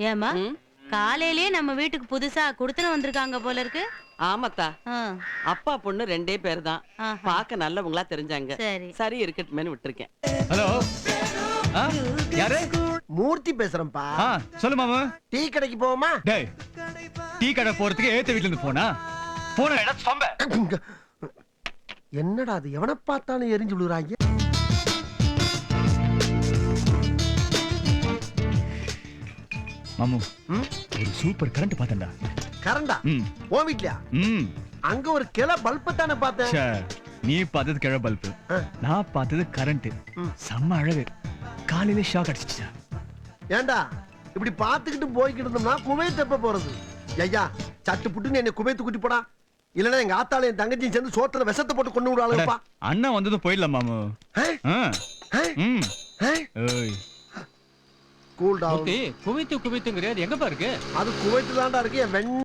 ஏமா காலையிலேயே நம்ம வீட்டுக்கு புதுசா குடுத்தன வந்திருக்காங்க போல இருக்கு. ஆமாத்தா, அப்பா பொண்ணு 2 பேர் தான். பாக்க நல்லவங்களா தெரிஞ்சாங்க. சரி இருக்கட்டுமேனு விட்டுருக்கேன். ஹலோ, யாரு? மூர்த்தி பேசுறேன்ப்பா. சொல்லு மாமா. டீ கடைக்கு போவோமா? டேய், டீ கடை போறதுக்கு ஏத்த வீட்ல இருந்து போனா போன இடம் சொம்ப. என்னடா அது, எவனை பார்த்தாலும் எரிஞ்சு விழுறாங்க. மாமு, ஒரு சூப்பர் கரண்ட் பார்த்தேன்டா. கரண்டா? ஓ வீட்லயா? அங்க ஒரு கிளை பல்ப் தானே பார்த்தேன். நீ பார்த்தது கிளை பல்ப், நான் பார்த்தது கரண்ட். செம்ம அழகு. காலையில ஷாக் அடிச்சிச்சா. ஏண்டா இப்படி பார்த்துக்கிட்டு போய்கிட்டு இருந்தோம்னா குவைத் எப்ப போறது? ஐயா சட்டு புட்டுன்னு என்ன குவைத்து கூட்டி போடா, இல்லன்னா எங்க ஆத்தால என் தங்கச்சியும் சேர்ந்து சோத்துல விஷத்தை போட்டு கொண்டு விடுவாங்கப்பா. அண்ணா வந்ததும் போயிடலாம் மாமு. Cool down. குவைத்துங்கறியா, எங்கப்பா இருக்கு? அது குவைத்து தான்டா இருக்கு. என்